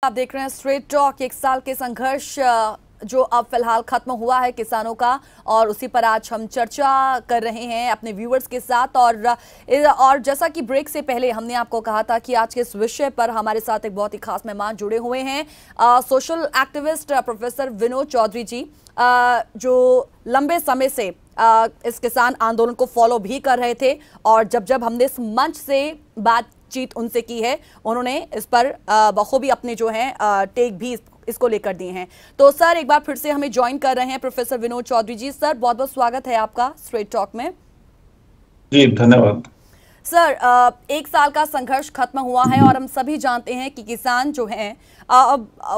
आप देख रहे हैं स्ट्रेट टॉक। एक साल के संघर्ष जो अब फिलहाल खत्म हुआ है किसानों का, और उसी पर आज हम चर्चा कर रहे हैं अपने व्यूअर्स के साथ। और जैसा कि ब्रेक से पहले हमने आपको कहा था कि आज के इस विषय पर हमारे साथ एक बहुत ही खास मेहमान जुड़े हुए हैं, social activist professor Vinod Chaudhary ji, जो लंबे समय से इस किसान आंदोलन को फॉलो भी कर रहे थे। और जब हमने इस मंच से बातचीत उनसे की है, उन्होंने इस पर बखूबी अपने जो है टेक भी इसको लेकर दिए हैं। तो सर, एक बार फिर से हमें ज्वाइन कर रहे हैं प्रोफेसर विनोद चौधरी जी। सर, बहुत बहुत स्वागत है आपका स्ट्रेट टॉक में। जी धन्यवाद। सर, एक साल का संघर्ष खत्म हुआ है और हम सभी जानते हैं कि किसान जो हैं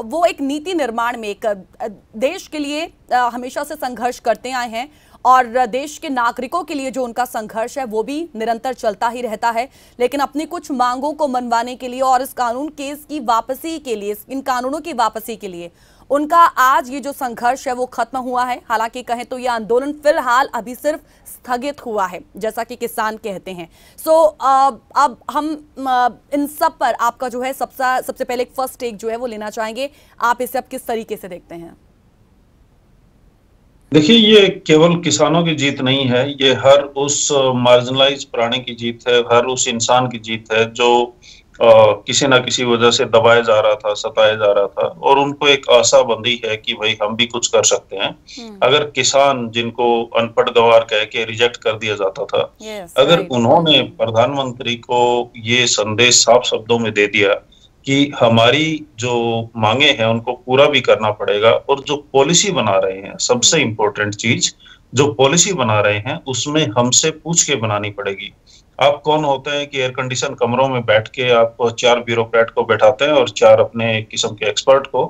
वो एक नीति निर्माण में एक देश के लिए हमेशा से संघर्ष करते आए हैं, और देश के नागरिकों के लिए जो उनका संघर्ष है वो भी निरंतर चलता ही रहता है। लेकिन अपनी कुछ मांगों को मनवाने के लिए और इस कानून केस की वापसी के लिए, इन कानूनों की वापसी के लिए उनका आज ये जो संघर्ष है वो खत्म हुआ है। हालांकि कहें तो ये आंदोलन फिलहाल अभी सिर्फ स्थगित हुआ है, जैसा कि किसान कहते हैं। अब हम इन सब पर आपका जो है सबसे पहले एक फर्स्ट टेक जो है वो लेना चाहेंगे। आप इसे अब किस तरीके से देखते हैं? देखिए, ये केवल किसानों की जीत नहीं है, ये हर उस मार्जिनलाइज प्राणी की जीत है, हर उस इंसान की जीत है जो किसी ना किसी वजह से दबाया जा रहा था, सताया जा रहा था, और उनको एक आशा बंधी है कि भाई हम भी कुछ कर सकते हैं। अगर किसान, जिनको अनपढ़ गंवार कह के रिजेक्ट कर दिया जाता था, अगर उन्होंने प्रधानमंत्री को ये संदेश साफ शब्दों में दे दिया कि हमारी जो मांगे हैं उनको पूरा भी करना पड़ेगा, और जो पॉलिसी बना रहे हैं, सबसे इम्पोर्टेंट चीज, जो पॉलिसी बना रहे हैं उसमें हमसे पूछ के बनानी पड़ेगी। आप कौन होते हैं कि एयर कंडीशन कमरों में बैठ के आप 4 ब्यूरोक्रेट को बैठाते हैं और 4 अपने किस्म के एक्सपर्ट को,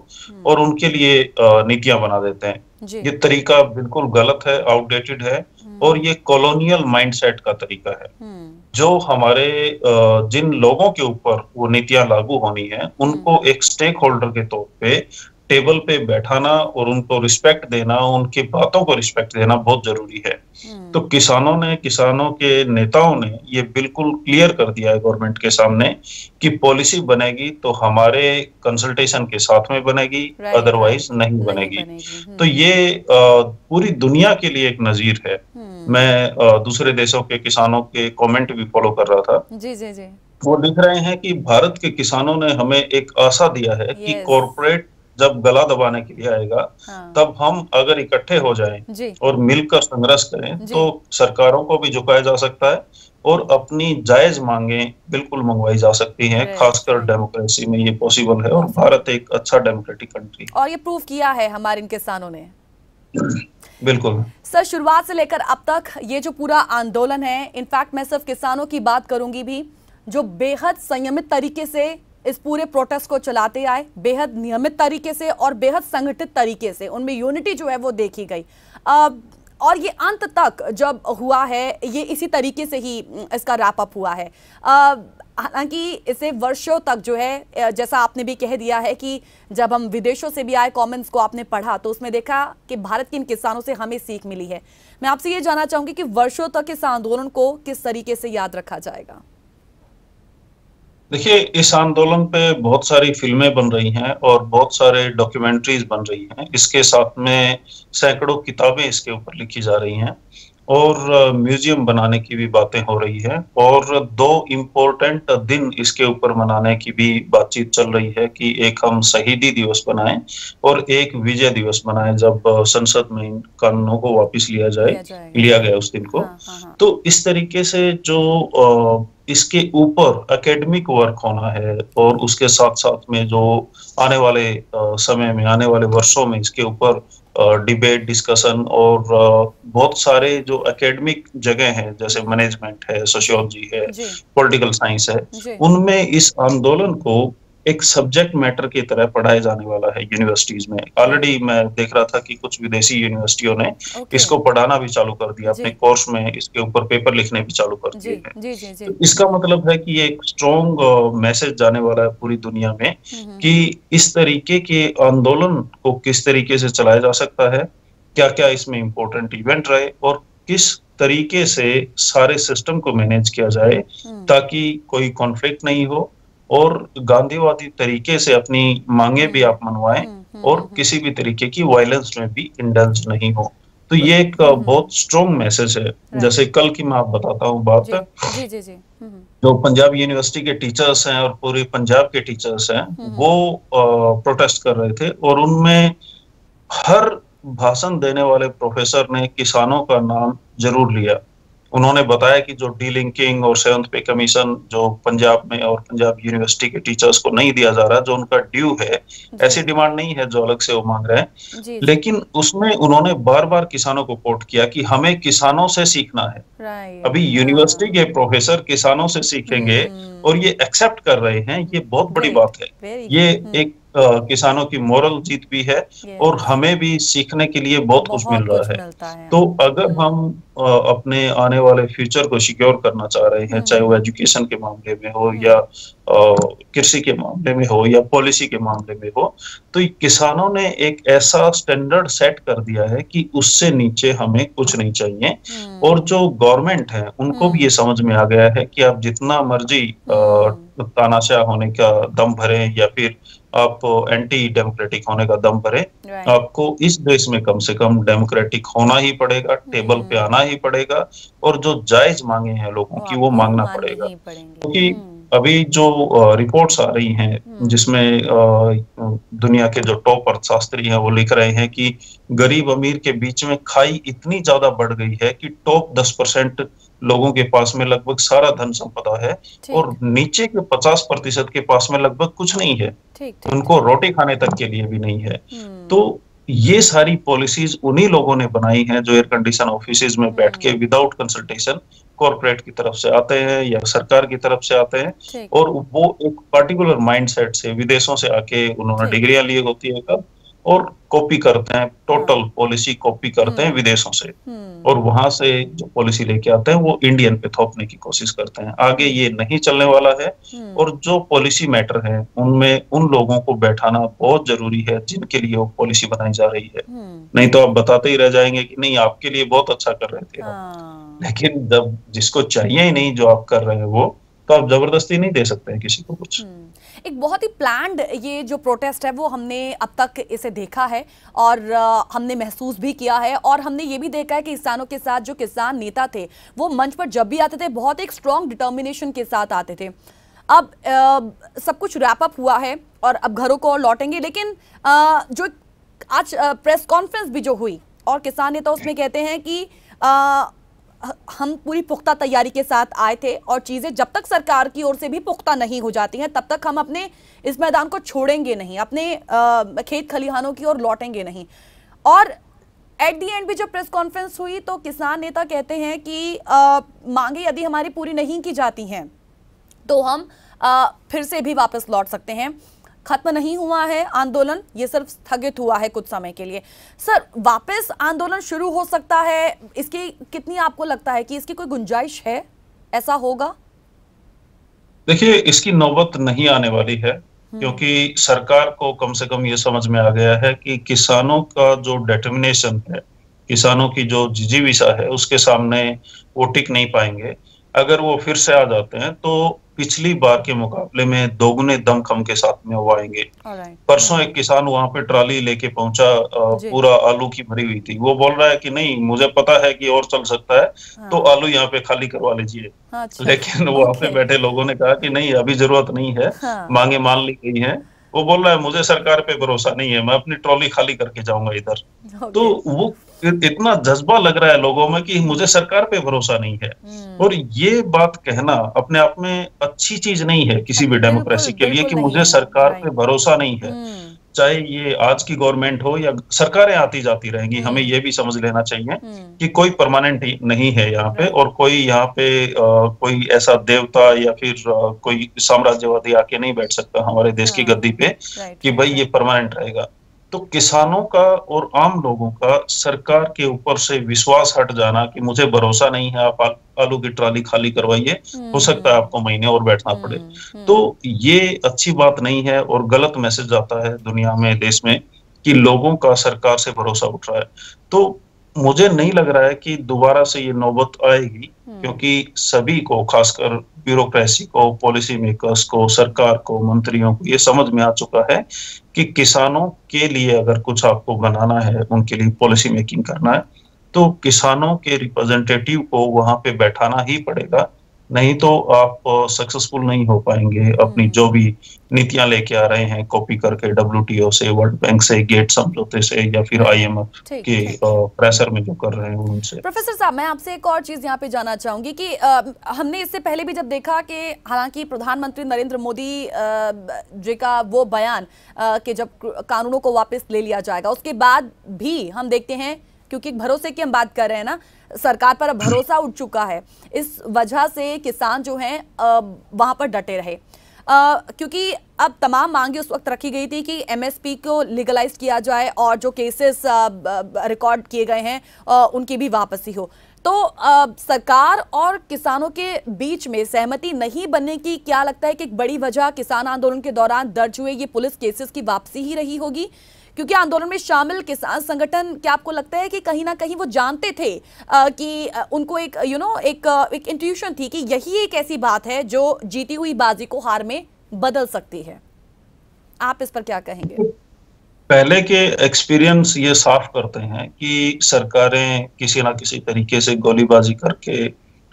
और उनके लिए नीतियां बना देते हैं। ये तरीका बिल्कुल गलत है, आउटडेटेड है, और ये कॉलोनियल माइंडसेट का तरीका है। जो हमारे जिन लोगों के ऊपर वो नीतियां लागू होनी है, उनको एक स्टेक होल्डर के तौर पे टेबल पे बैठाना और उनको रिस्पेक्ट देना, उनकी बातों को रिस्पेक्ट देना बहुत जरूरी है। तो किसानों के नेताओं ने ये बिल्कुल क्लियर कर दिया है गवर्नमेंट के सामने कि पॉलिसी बनेगी तो हमारे कंसल्टेशन के साथ में बनेगी, अदरवाइज नहीं बनेगी। तो ये पूरी दुनिया के लिए एक नजीर है। मैं दूसरे देशों के किसानों के कमेंट भी फॉलो कर रहा था। जी जी जी। वो लिख रहे हैं कि भारत के किसानों ने हमें एक आशा दिया है कि कॉर्पोरेट जब गला दबाने के लिए आएगा, तब हम अगर इकट्ठे हो जाएं और मिलकर संघर्ष करें तो सरकारों को भी झुकाया जा सकता है और अपनी जायज मांगे बिल्कुल मंगवाई जा सकती हैं। खासकर डेमोक्रेसी में ये पॉसिबल है, और भारत एक अच्छा डेमोक्रेटिक कंट्री, और ये प्रूव किया है हमारे इन किसानों ने। बिल्कुल सर, शुरुआत से लेकर अब तक ये जो पूरा आंदोलन है, इनफैक्ट मैं सिर्फ किसानों की बात करूंगी भी, जो बेहद संयमित तरीके से इस पूरे प्रोटेस्ट को चलाते आए, बेहद नियमित तरीके से और बेहद संगठित तरीके से, उनमें यूनिटी जो है वो देखी गई। और ये अंत तक जब हुआ है, ये इसी तरीके से ही इसका रैप अप हुआ है। हालांकि इसे वर्षों तक जो है, जैसा आपने भी कह दिया है कि जब हम विदेशों से भी आए कमेंट्स को आपने पढ़ा तो उसमें देखा कि भारत के इन किसानों से हमें सीख मिली है। मैं आपसे ये जानना चाहूंगी कि वर्षों तक इस आंदोलन को किस तरीके से याद रखा जाएगा? देखिए, इस आंदोलन पे बहुत सारी फिल्में बन रही हैं और बहुत सारे डॉक्यूमेंट्रीज बन रही हैं। इसके साथ में सैकड़ों किताबें इसके ऊपर लिखी जा रही हैं, और म्यूजियम बनाने की भी बातें हो रही है, और 2 इम्पोर्टेंट दिन इसके ऊपर मनाने की भी बातचीत चल रही है कि एक हम शहीदी दिवस बनाएं और एक विजय दिवस बनाएं, जब संसद में इन कानूनों को वापस लिया गया उस दिन को। तो इस तरीके से जो इसके ऊपर एकेडमिक वर्क होना है, और उसके साथ साथ में जो आने वाले समय में, आने वाले वर्षों में इसके ऊपर डिबेट, डिस्कशन, और बहुत सारे जो एकेडमिक जगह हैं, जैसे मैनेजमेंट है, सोशियोलॉजी है, पॉलिटिकल साइंस है, उनमें इस आंदोलन को एक सब्जेक्ट मैटर की तरह पढ़ाया जाने वाला है यूनिवर्सिटीज में। ऑलरेडी मैं देख रहा था कि कुछ विदेशी यूनिवर्सिटियों ने इसको पढ़ाना भी चालू कर दिया, अपने कोर्स में इसके ऊपर पेपर लिखने भी चालू कर दिए हैं। तो इसका मतलब है कि एक स्ट्रॉन्ग मैसेज जाने वाला है पूरी दुनिया में कि इस तरीके के आंदोलन को किस तरीके से चलाया जा सकता है, क्या क्या इसमें इम्पोर्टेंट इवेंट रहे, और किस तरीके से सारे सिस्टम को मैनेज किया जाए ताकि कोई कॉन्फ्लिक्ट नहीं हो, और गांधीवादी तरीके से अपनी मांगे भी आप मनवाएं और किसी भी तरीके की वायलेंस में भी इंडल्ज नहीं हो। तो ये एक बहुत स्ट्रॉन्ग मैसेज है। जैसे कल की मैं आप बताता हूँ बात, जी जी जी। जो पंजाब यूनिवर्सिटी के टीचर्स हैं और पूरे पंजाब के टीचर्स हैं, वो प्रोटेस्ट कर रहे थे और उनमें हर भाषण देने वाले प्रोफेसर ने किसानों का नाम जरूर लिया। उन्होंने बताया कि जो डीलिंकिंग और 7th पे कमीशन जो पंजाब में और पंजाब यूनिवर्सिटी के टीचर्स को नहीं दिया जा रहा, जो उनका ड्यू है, ऐसी डिमांड नहीं है जो अलग से वो मांग रहे हैं, लेकिन उसमें उन्होंने बार बार किसानों को कोट किया कि हमें किसानों से सीखना है। अभी यूनिवर्सिटी के प्रोफेसर किसानों से सीखेंगे और ये एक्सेप्ट कर रहे हैं, ये बहुत बड़ी बात है। ये एक किसानों की मोरल जीत भी है और हमें भी सीखने के लिए बहुत कुछ मिल रहा है। तो अगर हम अपने आने वाले फ्यूचर को सिक्योर करना चाह रहे हैं, चाहे वो एजुकेशन के मामले में हो या कृषि के मामले में हो या पॉलिसी के मामले में हो, तो किसानों ने एक ऐसा स्टैंडर्ड सेट कर दिया है कि उससे नीचे हमें कुछ नहीं चाहिए। और जो गवर्नमेंट है उनको भी ये समझ में आ गया है कि आप जितना मर्जी तानाशाह होने का दम भरे या फिर आप एंटी डेमोक्रेटिक होने का दम भरे, आपको इस देश में कम से कम डेमोक्रेटिक होना ही पड़ेगा, टेबल पे आना ही पड़ेगा और जो जायज मांगे हैं लोगों की वो मांगना पड़ेगा। क्योंकि अभी जो रिपोर्ट्स आ रही हैं जिसमें दुनिया के जो टॉप अर्थशास्त्री हैं वो लिख रहे हैं कि गरीब अमीर के बीच में खाई इतनी ज्यादा बढ़ गई है कि टॉप 10% लोगों के पास में लगभग सारा धन संपदा है और नीचे के 50% के पास में लगभग कुछ नहीं है। उनको रोटी खाने तक के लिए भी नहीं है। तो ये सारी पॉलिसीज उन्हीं लोगों ने बनाई हैं जो एयर कंडीशन ऑफिसेज में बैठ के विदाउट कंसल्टेशन कॉर्पोरेट की तरफ से आते हैं या सरकार की तरफ से आते हैं और वो एक पर्टिकुलर माइंडसेट से विदेशों से आके उन्होंने डिग्रियां ली होती है और कॉपी करते हैं, टोटल पॉलिसी कॉपी करते हैं विदेशों से और वहां से जो पॉलिसी लेके आते हैं वो इंडियन पे थोपने की कोशिश करते हैं। आगे ये नहीं चलने वाला है और जो पॉलिसी मैटर है उनमें उन लोगों को बैठाना बहुत जरूरी है जिनके लिए वो पॉलिसी बनाई जा रही है। नहीं तो आप बताते ही रह जाएंगे कि नहीं आपके लिए बहुत अच्छा कर रहे थे आप, लेकिन जब जिसको चाहिए ही नहीं जो आप कर रहे हैं वो, तो आप जबरदस्ती नहीं दे सकते हैं किसी को कुछ। एक बहुत ही प्लान्ड ये जो प्रोटेस्ट है वो हमने अब तक इसे देखा है और हमने महसूस भी किया है और हमने ये भी देखा है कि किसानों के साथ जो किसान नेता थे वो मंच पर जब भी आते थे बहुत एक स्ट्रॉन्ग डिटर्मिनेशन के साथ आते थे। अब सब कुछ रैप अप हुआ है और अब घरों को लौटेंगे, लेकिन जो आज प्रेस कॉन्फ्रेंस भी जो हुई और किसान नेता उसमें कहते हैं कि हम पूरी पुख्ता तैयारी के साथ आए थे और चीजें जब तक सरकार की ओर से भी पुख्ता नहीं हो जाती हैं तब तक हम अपने इस मैदान को छोड़ेंगे नहीं, अपने खेत खलिहानों की ओर लौटेंगे नहीं। और एट दी एंड भी जब प्रेस कॉन्फ्रेंस हुई तो किसान नेता कहते हैं कि मांगे यदि हमारी पूरी नहीं की जाती हैं तो हम फिर से भी वापस लौट सकते हैं। खत्म नहीं हुआ है आंदोलन, ये सिर्फ स्थगित हुआ है कुछ समय के लिए। सर, वापस आंदोलन शुरू हो सकता है, इसकी कितनी आपको लगता है कि इसकी कोई गुंजाइश है, ऐसा होगा? देखिए, इसकी नौबत नहीं आने वाली है क्योंकि सरकार को कम से कम ये समझ में आ गया है कि किसानों का जो डिटर्मिनेशन है, किसानों की जो जिजीविषा है, उसके सामने वो टिक नहीं पाएंगे। अगर वो फिर से आ जाते हैं तो पिछली बार के मुकाबले में दोगुने दमखम के साथ में वो आएंगे। परसों एक किसान वहां पे ट्राली लेके पहुंचा, पूरा आलू की भरी हुई थी। वो बोल रहा है कि नहीं, मुझे पता है कि और चल सकता है तो आलू यहाँ पे खाली करवा लीजिए। लेकिन वहां पे बैठे लोगों ने कहा कि नहीं, अभी जरूरत नहीं है, मांगे मान ली गई है। वो बोल रहा है मुझे सरकार पे भरोसा नहीं है, मैं अपनी ट्रॉली खाली करके जाऊंगा इधर। तो वो इतना जज्बा लग रहा है लोगों में कि मुझे सरकार पे भरोसा नहीं है। और ये बात कहना अपने आप में अच्छी चीज नहीं है किसी भी डेमोक्रेसी के लिए कि मुझे सरकार पे भरोसा नहीं है। चाहे ये आज की गवर्नमेंट हो या सरकारें आती जाती रहेंगी, हमें ये भी समझ लेना चाहिए कि कोई परमानेंट नहीं है यहाँ पे और कोई यहाँ पे कोई ऐसा देवता या फिर कोई साम्राज्यवादी आके नहीं बैठ सकता हमारे देश की गद्दी पे कि भाई ये परमानेंट रहेगा। तो किसानों का और आम लोगों का सरकार के ऊपर से विश्वास हट जाना कि मुझे भरोसा नहीं है, आप आलू की ट्राली खाली करवाइए, हो सकता है आपको महीने और बैठना पड़े। तो ये अच्छी बात नहीं है और गलत मैसेज आता है दुनिया में, देश में, कि लोगों का सरकार से भरोसा उठ रहा है। तो मुझे नहीं लग रहा है कि दोबारा से ये नौबत आएगी, क्योंकि सभी को, खासकर ब्यूरोक्रेसी को, पॉलिसी मेकर्स को, सरकार को, मंत्रियों को ये समझ में आ चुका है कि किसानों के लिए अगर कुछ आपको बनाना है, उनके लिए पॉलिसी मेकिंग करना है, तो किसानों के रिप्रेजेंटेटिव को वहां पे बैठाना ही पड़ेगा। नहीं तो आप सक्सेसफुल नहीं हो पाएंगे अपनी जो भी नीतियां लेके आ रहे हैं, कॉपी करके WTO से, वर्ल्ड बैंक से, गेट समझौते से, या फिर IMF के प्रेशर में जो कर रहे हैं उनसे। प्रोफेसर साहब, मैं आपसे एक और चीज यहाँ पे जानना चाहूंगी कि हमने इससे पहले भी जब देखा कि हालांकि प्रधानमंत्री नरेंद्र मोदी जी का वो बयान कि जब कानूनों को वापस ले लिया जाएगा, उसके बाद भी हम देखते हैं, क्योंकि भरोसे की हम बात कर रहे हैं ना, सरकार पर अब भरोसा उठ चुका है, इस वजह से किसान जो हैं वहां पर डटे रहे, क्योंकि अब तमाम मांगे उस वक्त रखी गई थी कि MSP को लीगलाइज किया जाए और जो केसेस रिकॉर्ड किए गए हैं उनकी भी वापसी हो। तो सरकार और किसानों के बीच में सहमति नहीं बनने की क्या लगता है कि एक बड़ी वजह किसान आंदोलन के दौरान दर्ज हुए ये पुलिस केसेस की वापसी ही रही होगी? क्योंकि आंदोलन में शामिल किसान संगठन, क्या आपको लगता है कि कहीं ना कहीं वो जानते थे कि उनको एक एक इंट्यूशन थी कि यही एक ऐसी बात है जो जीती हुई बाजी को हार में बदल सकती है? आप इस पर क्या कहेंगे? पहले के एक्सपीरियंस ये साफ करते हैं कि सरकारें किसी ना किसी तरीके से गोलीबाजी करके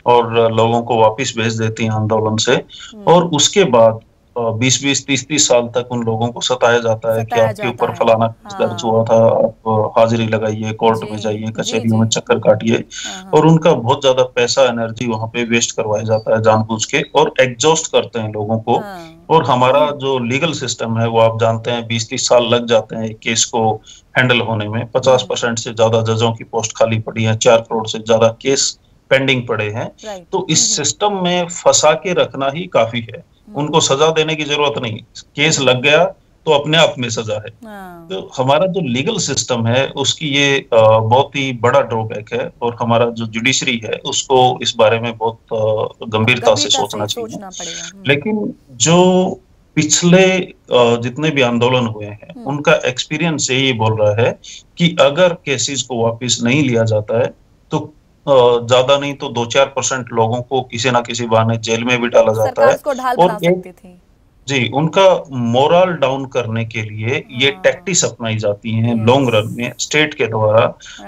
और लोगों को वापस भेज देती हैं आंदोलन से, और उसके बाद 20-20, 30-30 साल तक उन लोगों को सताया जाता है कि आपके ऊपर फलाना केस दर्ज हुआ था, आप हाजिरी लगाइए, कोर्ट में जाइए, कचहरियों में चक्कर काटिए, और उनका बहुत ज्यादा पैसा, एनर्जी वहां पे वेस्ट करवाया जाता है जानबूझ के, और एग्जॉस्ट करते हैं लोगों को। और हमारा जो लीगल सिस्टम है वो आप जानते हैं 20-30 साल लग जाते हैं एक केस को हैंडल होने में। 50% से ज्यादा जजों की पोस्ट खाली पड़ी है, 4 करोड़ से ज्यादा केस पेंडिंग पड़े हैं। तो इस सिस्टम में फंसा के रखना ही काफी है, उनको सजा देने की जरूरत नहीं। केस लग गया तो अपने आप में सजा है। तो हमारा जो लीगल सिस्टम है उसकी ये बहुत ही बड़ा ड्रॉबैक है, और हमारा जो जुडिशरी है उसको इस बारे में बहुत गंभीरता से सोचना चाहिए। लेकिन जो पिछले जितने भी आंदोलन हुए हैं उनका एक्सपीरियंस यही बोल रहा है कि अगर केसेस को वापस नहीं लिया जाता है तो ज्यादा नहीं तो 2-4% लोगों को किसी ना किसी बहाने जेल में भी डाला जाता है। और जी, उनका मोरल डाउन करने के लिए ये टैक्टिक्स अपनाई जाती हैं लॉन्ग रन में स्टेट के द्वारा।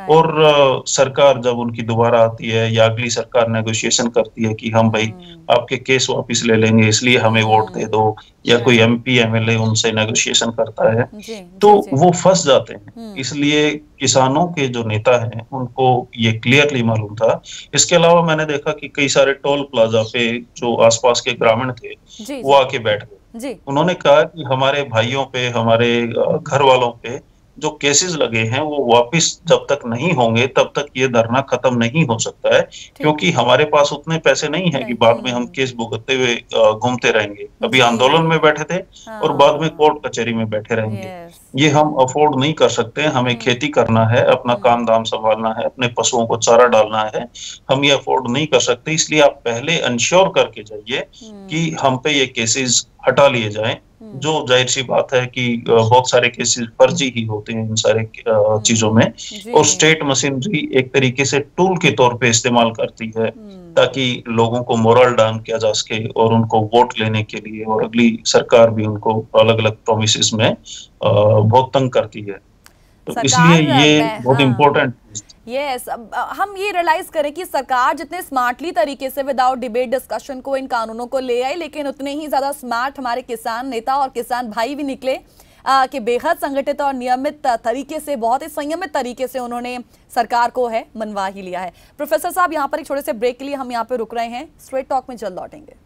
और सरकार जब उनकी दोबारा आती है या अगली सरकार नेगोशिएशन करती है कि हम भाई आपके केस वापस ले लेंगे इसलिए हमें वोट दे दो, या कोई MP MLA उनसे नेगोशिएशन करता है, तो वो फंस जाते हैं। इसलिए किसानों के जो नेता हैं उनको ये क्लियरली मालूम था। इसके अलावा मैंने देखा कि कई सारे टोल प्लाजा पे जो आसपास के ग्रामीण थे वो आके बैठ गए। उन्होंने कहा कि हमारे भाइयों पे, हमारे घर वालों पे जो केसेस लगे हैं वो वापस जब तक नहीं होंगे तब तक ये धरना खत्म नहीं हो सकता है, क्योंकि हमारे पास उतने पैसे नहीं है कि बाद में हम केस भुगतते हुए घूमते रहेंगे। अभी आंदोलन में बैठे थे और बाद में कोर्ट कचहरी में बैठे रहेंगे, ये हम अफोर्ड नहीं कर सकते। हमें खेती करना है, अपना काम धाम संभालना है, अपने पशुओं को चारा डालना है, हम ये अफोर्ड नहीं कर सकते। इसलिए आप पहले इंश्योर करके जाइए कि हम पे ये केसेस हटा लिए जाएं। जो जाहिर सी बात है कि बहुत सारे केसेस फर्जी ही होते हैं इन सारे चीजों में, और स्टेट मशीनरी एक तरीके से टूल के तौर पे इस्तेमाल करती है ताकि लोगों को मोरल डाउन किया जा सके और उनको वोट लेने के लिए, और अगली सरकार भी उनको अलग अलग प्रोमिसेस में बहुत तंग करती है। तो इसलिए ये बहुत इम्पोर्टेंट यस, हम ये रियलाइज करें कि सरकार जितने स्मार्टली तरीके से विदाउट डिबेट डिस्कशन को इन कानूनों को ले आई, लेकिन उतने ही ज्यादा स्मार्ट हमारे किसान नेता और किसान भाई भी निकले कि बेहद संगठित और नियमित तरीके से, बहुत ही संयमित तरीके से उन्होंने सरकार को है मनवा ही लिया है। प्रोफेसर साहब, यहाँ पर एक छोटे से ब्रेक के लिए हम यहाँ पे रुक रहे हैं, स्ट्रेट टॉक में जल्द लौटेंगे।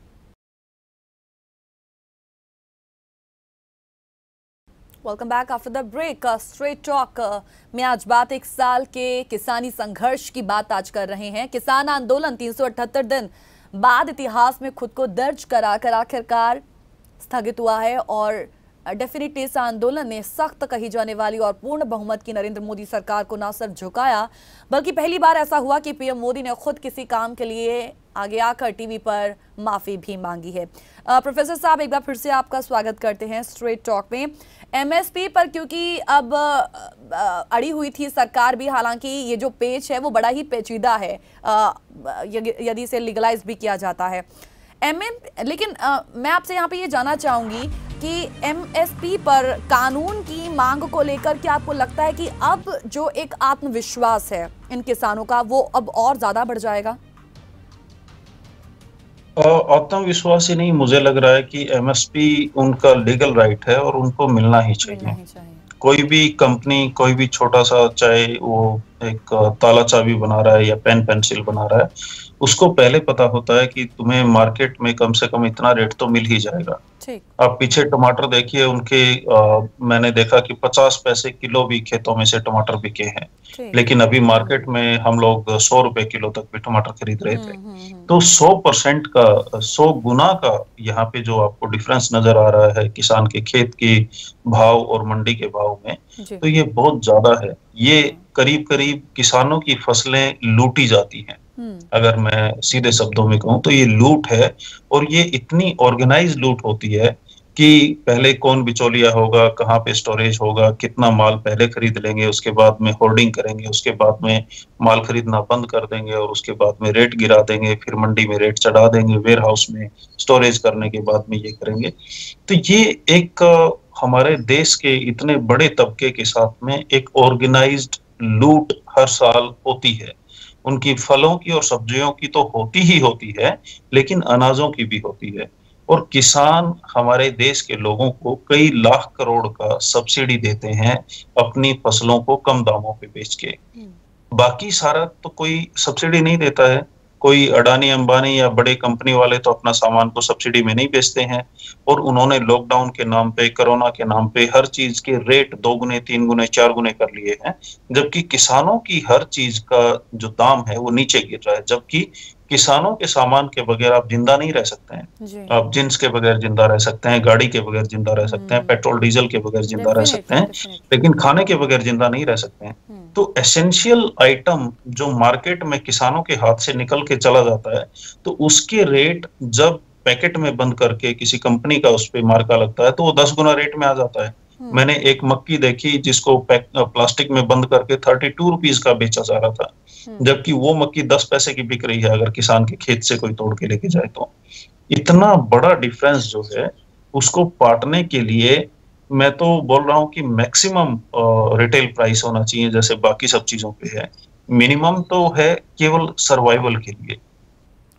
Welcome back after the break. Straight talk में आज बात 1 साल के किसानी संघर्ष की बात आज कर रहे हैं। किसान आंदोलन 378 दिन बाद इतिहास में खुद को दर्ज कराकर आखिरकार स्थगित हुआ है, और डेफिनेटली इस आंदोलन ने सख्त कही जाने वाली और पूर्ण बहुमत की नरेंद्र मोदी सरकार को न सिर्फ झुकाया, बल्कि पहली बार ऐसा हुआ कि PM मोदी ने खुद किसी काम के लिए आगे आकर टीवी पर माफी भी मांगी है। प्रोफेसर साहब, एक बार फिर से आपका स्वागत करते हैं स्ट्रेट टॉक में। एमएसपी पर क्योंकि अब अड़ी हुई थी सरकार भी, हालांकि ये जो पेच है वो बड़ा ही पेचीदा है यदि इसे लीगलाइज भी किया जाता है। लेकिन मैं आपसे यहाँ पे ये जानना चाहूंगी कि एमएसपी पर कानून की मांग को लेकर क्या आपको लगता है कि अब जो एक आत्मविश्वास है इन किसानों का वो अब और ज्यादा बढ़ जाएगा? आत्मविश्वास ही नहीं, मुझे लग रहा है कि एमएसपी उनका लीगल राइट है और उनको मिलना ही चाहिए। कोई भी कंपनी, कोई भी छोटा सा, चाहे वो एक ताला चाबी बना रहा है या पेन पेंसिल बना रहा है, उसको पहले पता होता है कि तुम्हें मार्केट में कम से कम इतना रेट तो मिल ही जाएगा। आप पीछे टमाटर देखिए, उनके मैंने देखा कि 50 पैसे किलो भी खेतों में से टमाटर बिके हैं, लेकिन अभी मार्केट में हम लोग 100 रुपए किलो तक भी टमाटर खरीद रहे थे। तो 100% का, 100 गुना का यहाँ पे जो आपको डिफरेंस नजर आ रहा है किसान के खेत के भाव और मंडी के भाव में, तो ये बहुत ज्यादा है। ये करीब करीब किसानों की फसलें लूटी जाती हैं। अगर मैं सीधे शब्दों में कहूं तो ये लूट है, और ये इतनी ऑर्गेनाइज लूट होती है कि पहले कौन बिचौलिया होगा, कहाँ पे स्टोरेज होगा, कितना माल पहले खरीद लेंगे, उसके बाद में होर्डिंग करेंगे, उसके बाद में माल खरीदना बंद कर देंगे और उसके बाद में रेट गिरा देंगे, फिर मंडी में रेट चढ़ा देंगे, वेयर हाउस में स्टोरेज करने के बाद में ये करेंगे। तो ये एक हमारे देश के इतने बड़े तबके के साथ में एक ऑर्गेनाइज्ड लूट हर साल होती है। उनकी फलों की और सब्जियों की तो होती ही होती है, लेकिन अनाजों की भी होती है। और किसान हमारे देश के लोगों को कई लाख करोड़ का सब्सिडी देते हैं अपनी फसलों को कम दामों पे बेच के। बाकी सारा तो कोई सब्सिडी नहीं देता है। कोई अडानी अंबानी या बड़े कंपनी वाले तो अपना सामान को सब्सिडी में नहीं बेचते हैं, और उन्होंने लॉकडाउन के नाम पे, कोरोना के नाम पे हर चीज के रेट 2 गुने, 3 गुने, 4 गुने कर लिए हैं, जबकि किसानों की हर चीज का जो दाम है वो नीचे गिर रहा है। जबकि किसानों के सामान के बगैर आप जिंदा नहीं रह सकते हैं। आप जींस के बगैर जिंदा रह सकते हैं, गाड़ी के बगैर जिंदा रह सकते हैं, पेट्रोल डीजल के बगैर जिंदा रह सकते हैं, लेकिन खाने के बगैर जिंदा नहीं रह सकते हैं। तो एसेंशियल आइटम जो मार्केट में किसानों के हाथ से निकल के चला जाता है, तो उसके रेट जब पैकेट में बंद करके किसी कंपनी का उस पर मार्का लगता है तो वो 10 गुना रेट में आ जाता है। मैंने एक मक्की देखी जिसको प्लास्टिक में बंद करके 32 रुपीज का बेचा जा रहा था, जबकि वो मक्की 10 पैसे की बिक रही है अगर किसान के खेत से कोई तोड़ के लेके जाए तो। इतना बड़ा डिफरेंस जो है उसको पाटने के लिए मैं तो बोल रहा हूँ कि मैक्सिमम रिटेल प्राइस होना चाहिए, जैसे बाकी सब चीजों पे है। मिनिमम तो है केवल सर्वाइवल के लिए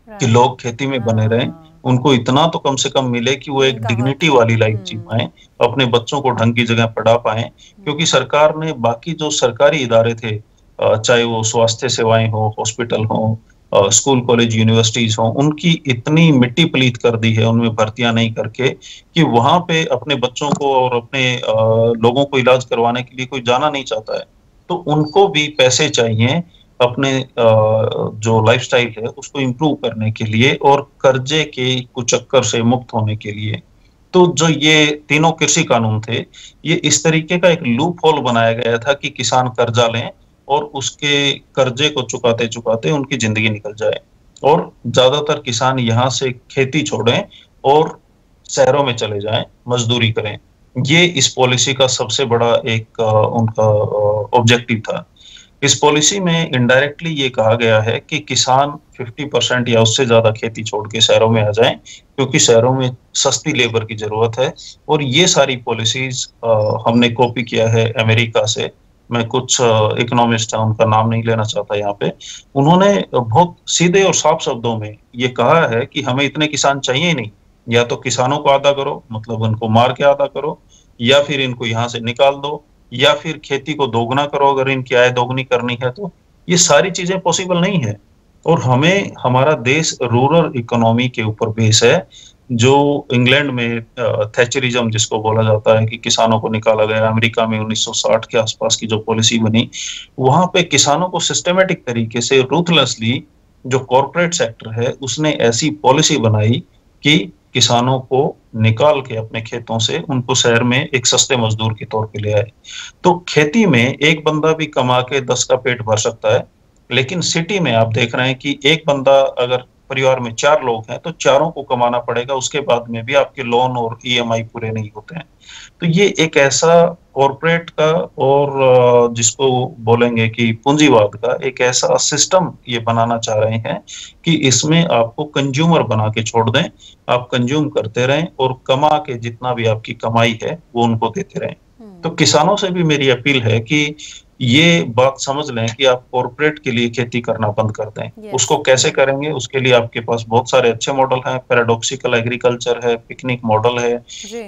कि लोग खेती में बने रहें, उनको इतना तो कम से कम मिले कि वो एक डिग्निटी वाली लाइफ जी पाए, अपने बच्चों को ढंग की जगह पढ़ा पाए। क्योंकि सरकार ने बाकी जो सरकारी इदारे थे, चाहे वो स्वास्थ्य सेवाएं हो, हॉस्पिटल हो, स्कूल कॉलेज यूनिवर्सिटीज हो, उनकी इतनी मिट्टी पलीत कर दी है उनमें भर्तियां नहीं करके कि वहां पे अपने बच्चों को और अपने लोगों को इलाज करवाने के लिए कोई जाना नहीं चाहता है। तो उनको भी पैसे चाहिए अपने जो लाइफस्टाइल है उसको इम्प्रूव करने के लिए और कर्जे के कुचक्कर से मुक्त होने के लिए। तो जो ये तीनों कृषि कानून थे, ये इस तरीके का एक लूप होल बनाया गया था कि किसान कर्जा लें और उसके कर्जे को चुकाते चुकाते उनकी जिंदगी निकल जाए, और ज्यादातर किसान यहाँ से खेती छोड़ें और शहरों में चले जाएं, मजदूरी करें। ये इस पॉलिसी का सबसे बड़ा एक उनका ऑब्जेक्टिव था। इस पॉलिसी में इनडायरेक्टली ये कहा गया है कि किसान 50% या उससे ज्यादा खेती छोड़ के शहरों में आ जाएं, क्योंकि शहरों में सस्ती लेबर की जरूरत है। और ये सारी पॉलिसीज हमने कॉपी किया है अमेरिका से। मैं कुछ इकोनॉमिस्ट हैं, उनका नाम नहीं लेना चाहता यहाँ पे। उन्होंने बहुत सीधे और साफ शब्दों में ये कहा है कि हमें इतने किसान चाहिए ही नहीं, या तो किसानों को आधा करो, मतलब उनको मार के आधा करो, या फिर इनको यहाँ से निकाल दो, या फिर खेती को दोगुना करो अगर इनकी आय दोगुनी करनी है तो। ये सारी चीजें पॉसिबल नहीं है। और हमें, हमारा देश रूरल इकोनॉमी के ऊपर बेस है, जो इंग्लैंड में थैचरिज्म जिसको बोला जाता है कि किसानों को निकाला गया। अमेरिका में 1960 के आसपास की जो पॉलिसी बनी, वहां पे किसानों को सिस्टमेटिक तरीके से रूथलेसली जो कॉर्पोरेट सेक्टर है उसने ऐसी पॉलिसी बनाई कि किसानों को निकाल के अपने खेतों से उनको शहर में एक सस्ते मजदूर के तौर पे ले आए। तो खेती में एक बंदा भी कमा के 10 का पेट भर सकता है, लेकिन सिटी में आप देख रहे हैं कि एक बंदा अगर परिवार में 4 लोग हैं तो चारों को कमाना पड़ेगा, उसके बाद में भी आपके लोन और ईएमआई पूरे नहीं होते हैं। तो ये एक ऐसा कॉर्पोरेट का और जिसको बोलेंगे कि पूंजीवाद का एक ऐसा सिस्टम ये बनाना चाह रहे हैं कि इसमें आपको कंज्यूमर बना के छोड़ दें, आप कंज्यूम करते रहें और कमा के जितना भी आपकी कमाई है वो उनको देते रहें। तो किसानों से भी मेरी अपील है कि ये बात समझ लें कि आप कॉर्पोरेट के लिए खेती करना बंद कर दें। उसको कैसे करेंगे, उसके लिए आपके पास बहुत सारे अच्छे मॉडल हैं। पैराडॉक्सिकल एग्रीकल्चर है, पिकनिक मॉडल है,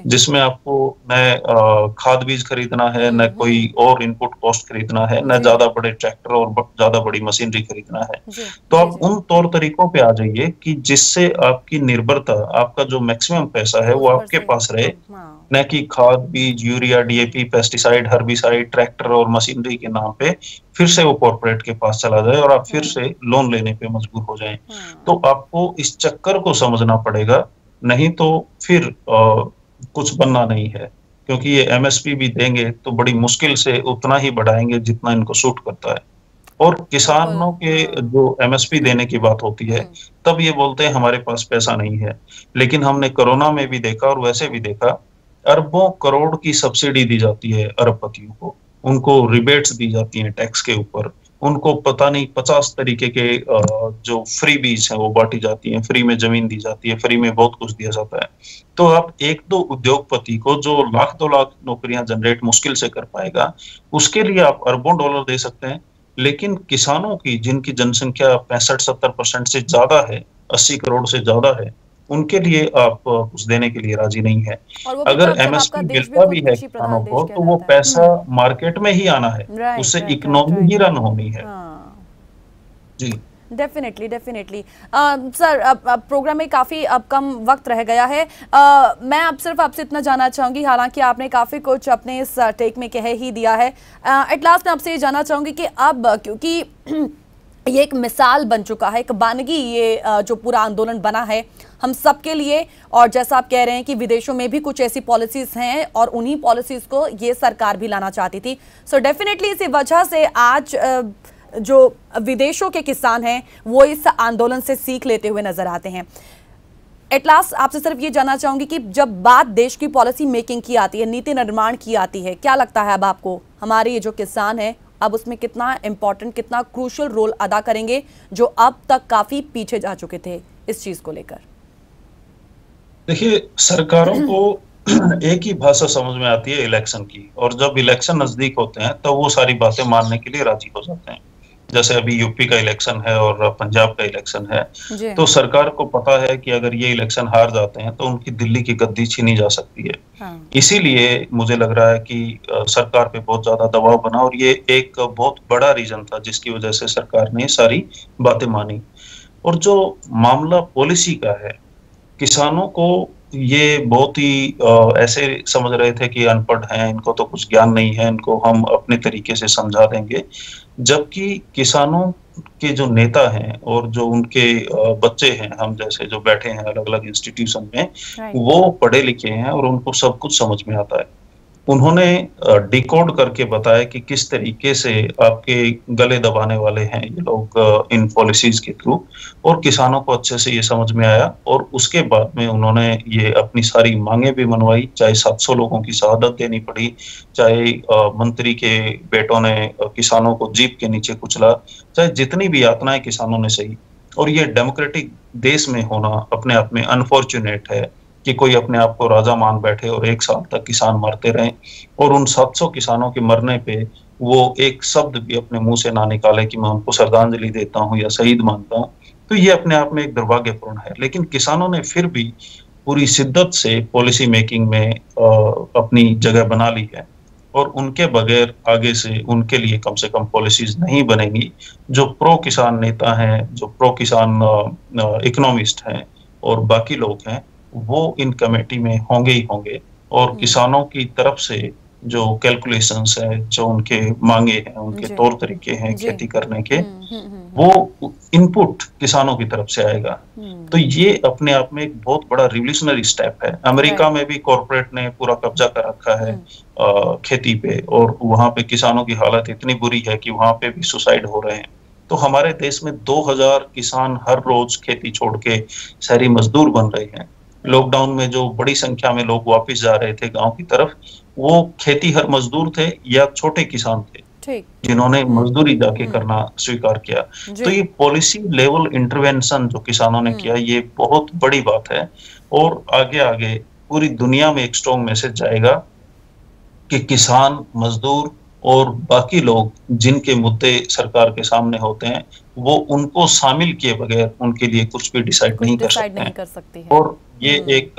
जिसमें आपको न खाद बीज खरीदना है, न कोई और इनपुट कॉस्ट खरीदना है, न ज्यादा बड़े ट्रैक्टर और ज्यादा बड़ी मशीनरी खरीदना है। तो आप उन तौर तरीकों पे आ जाइए कि जिससे आपकी निर्भरता, आपका जो मैक्सिमम पैसा है वो आपके पास रहे, न कि खाद बीज, urea, DAP, pesticide, herbicide, tractor और मशीनरी के नाम पे फिर से वो कॉर्पोरेट के पास चला जाए और आप फिर से लोन लेने पे मजबूर हो जाएं। तो आपको इस चक्कर को समझना पड़ेगा, नहीं तो फिर कुछ बनना नहीं है। क्योंकि ये एमएसपी भी देंगे तो बड़ी मुश्किल से उतना ही बढ़ाएंगे जितना इनको सूट करता है। और किसानों के जो एमएसपी देने की बात होती है तब ये बोलते हैं हमारे पास पैसा नहीं है। लेकिन हमने कोरोना में भी देखा और वैसे भी देखा, अरबों करोड़ की सब्सिडी दी जाती है अरबपतियों को, उनको रिबेट्स दी जाती हैं टैक्स के ऊपर, उनको पता नहीं 50 तरीके के जो फ्री बीज हैं वो बांटी जाती हैं, फ्री में जमीन दी जाती है, फ्री में बहुत कुछ दिया जाता है। तो आप एक दो उद्योगपति को जो लाख 2 लाख नौकरियां जनरेट मुश्किल से कर पाएगा, उसके लिए आप अरबों डॉलर दे सकते हैं। लेकिन किसानों की, जिनकी जनसंख्या 65-70% से ज्यादा है, 80 करोड़ से ज्यादा है, उनके लिए आप कुछ देने के लिए राजी नहीं है। अगर एमएसपी मिलता भी है किसानों को तो वो पैसा मार्केट में ही आना है, उससे इकोनॉमी ही रन होनी है। जी डेफिनेटली डेफिनेटली। सर अब प्रोग्राम में काफ़ी अब कम वक्त रह गया है। मैं अब सिर्फ आपसे इतना जानना चाहूँगी, हालांकि आपने काफ़ी कुछ अपने इस टेक में कह ही दिया है, एट लास्ट मैं आपसे ये जानना चाहूँगी कि अब क्योंकि ये एक मिसाल बन चुका है, एक बानगी, ये जो पूरा आंदोलन बना है हम सब के लिए, और जैसा आप कह रहे हैं कि विदेशों में भी कुछ ऐसी पॉलिसीज हैं और उन्हीं पॉलिसीज को ये सरकार भी लाना चाहती थी। सो डेफिनेटली इसी वजह से आज जो विदेशों के किसान हैं वो इस आंदोलन से सीख लेते हुए नजर आते हैं। एट लास्ट आपसे सिर्फ ये जानना चाहूंगी कि जब बात देश की पॉलिसी मेकिंग की आती है, नीति निर्माण की आती है, क्या लगता है अब आपको हमारे ये जो किसान हैं अब उसमें कितना इंपॉर्टेंट, कितना क्रूशियल रोल अदा करेंगे, जो अब तक काफी पीछे जा चुके थे इस चीज को लेकर? देखिए, सरकारों को एक ही भाषा समझ में आती है इलेक्शन की, और जब इलेक्शन नजदीक होते हैं तो वो सारी बातें मानने के लिए राजी हो जाते हैं। जैसे अभी यूपी का इलेक्शन है और पंजाब का इलेक्शन है, तो सरकार को पता है कि अगर ये इलेक्शन हार जाते हैं तो उनकी दिल्ली की गद्दी छीनी जा सकती है। इसीलिए मुझे लग रहा है कि सरकार पे बहुत ज्यादा दबाव बना, और ये एक बहुत बड़ा रीजन था जिसकी वजह से सरकार ने सारी बातें मानी। और जो मामला पॉलिसी का है, किसानों को ये बहुत ही ऐसे समझ रहे थे कि अनपढ़ हैं, इनको तो कुछ ज्ञान नहीं है, इनको हम अपने तरीके से समझा देंगे। जबकि किसानों के जो नेता हैं और जो उनके बच्चे हैं, हम जैसे जो बैठे हैं अलग अलग इंस्टीट्यूशन में, वो पढ़े लिखे हैं और उनको सब कुछ समझ में आता है। उन्होंने डिकोड करके बताया कि किस तरीके से आपके गले दबाने वाले हैं ये लोग इन पॉलिसीज के थ्रू, और किसानों को अच्छे से ये समझ में आया। और उसके बाद में उन्होंने ये अपनी सारी मांगे भी मनवाई, चाहे 700 लोगों की शहादत देनी पड़ी, चाहे मंत्री के बेटों ने किसानों को जीप के नीचे कुचला, चाहे जितनी भी यातनाएं किसानों ने सही। और ये डेमोक्रेटिक देश में होना अपने आप में अनफॉर्चुनेट है कि कोई अपने आप को राजा मान बैठे और 1 साल तक किसान मरते रहे, और उन 700 किसानों के मरने पे वो एक शब्द भी अपने मुंह से ना निकाले कि मैं उनको श्रद्धांजलि देता हूं या शहीद मानता हूं। तो ये अपने आप में एक दुर्भाग्यपूर्ण है। लेकिन किसानों ने फिर भी पूरी शिद्दत से पॉलिसी मेकिंग में अपनी जगह बना ली है, और उनके बगैर आगे से उनके लिए कम से कम पॉलिसीज नहीं बनेंगी। जो प्रो किसान नेता हैं, जो प्रो किसान इकोनॉमिस्ट हैं और बाकी लोग हैं, वो इन कमेटी में होंगे ही होंगे, और किसानों की तरफ से जो कैलकुलेशंस है, जो उनके मांगे हैं, उनके तौर तरीके हैं खेती करने के, वो इनपुट किसानों की तरफ से आएगा। तो ये अपने आप में एक बहुत बड़ा रिवोल्यूशनरी स्टेप है। अमेरिका में भी कॉर्पोरेट ने पूरा कब्जा कर रखा है खेती पे, और वहां पे किसानों की हालत इतनी बुरी है कि वहां पे भी सुसाइड हो रहे हैं। तो हमारे देश में 2000 किसान हर रोज खेती छोड़ के शहरी मजदूर बन रहे हैं। लॉकडाउन में जो बड़ी संख्या में लोग वापस जा रहे थे गांव की तरफ, वो खेती हर मजदूर थे या छोटे किसान थे जिन्होंने मजदूरी जाके करना स्वीकार किया। तो ये पॉलिसी लेवल इंटरवेंशन जो किसानों ने किया, ये बहुत बड़ी बात है और आगे आगे पूरी दुनिया में एक स्ट्रॉन्ग मैसेज जाएगा कि किसान, मजदूर और बाकी लोग जिनके मुद्दे सरकार के सामने होते हैं, वो उनको शामिल किए बगैर उनके लिए कुछ भी डिसाइड नहीं कर सकते हैं। और ये एक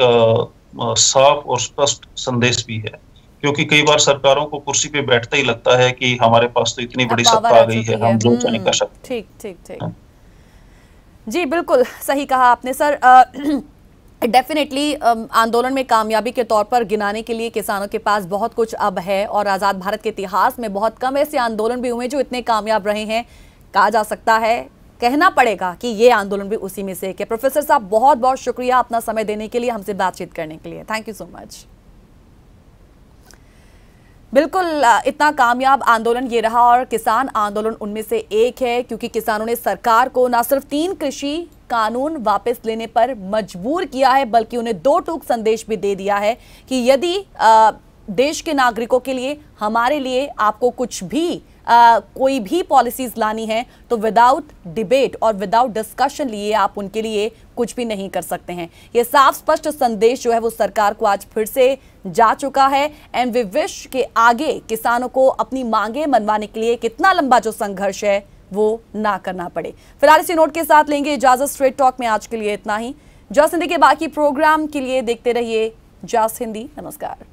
साफ और स्पष्ट संदेश भी है, क्योंकि कई बार सरकारों को कुर्सी पे बैठते ही लगता है कि हमारे पास तो इतनी बड़ी सत्ता आ गई है, हम जो चाहे कर सकते हैं। ठीक। जी बिल्कुल सही कहा आपने सर। डेफिनेटली आंदोलन में कामयाबी के तौर पर गिनाने के लिए किसानों के पास बहुत कुछ अब है, और आज़ाद भारत के इतिहास में बहुत कम ऐसे आंदोलन भी हुए जो इतने कामयाब रहे हैं। कहा जा सकता है, कहना पड़ेगा कि ये आंदोलन भी उसी में से एक है। प्रोफेसर साहब, बहुत बहुत शुक्रिया अपना समय देने के लिए, हमसे बातचीत करने के लिए। Thank you so much. बिल्कुल इतना कामयाब आंदोलन ये रहा, और किसान आंदोलन उनमें से एक है, क्योंकि किसानों ने सरकार को न सिर्फ 3 कृषि कानून वापस लेने पर मजबूर किया है, बल्कि उन्हें 2 टूक संदेश भी दे दिया है कि यदि देश के नागरिकों के लिए, हमारे लिए आपको कुछ भी कोई भी पॉलिसीज लानी है तो विदाउट डिबेट और विदाउट डिस्कशन लिए आप उनके लिए कुछ भी नहीं कर सकते हैं। ये साफ स्पष्ट संदेश जो है वो सरकार को आज फिर से जा चुका है। एंड वी विश के आगे किसानों को अपनी मांगे मनवाने के लिए कितना लंबा जो संघर्ष है वो ना करना पड़े। फिलहाल इसी नोट के साथ लेंगे इजाजत। स्ट्रेट टॉक में आज के लिए इतना ही। जॉस हिंदी के बाकी प्रोग्राम के लिए देखते रहिए जॉस हिंदी। नमस्कार।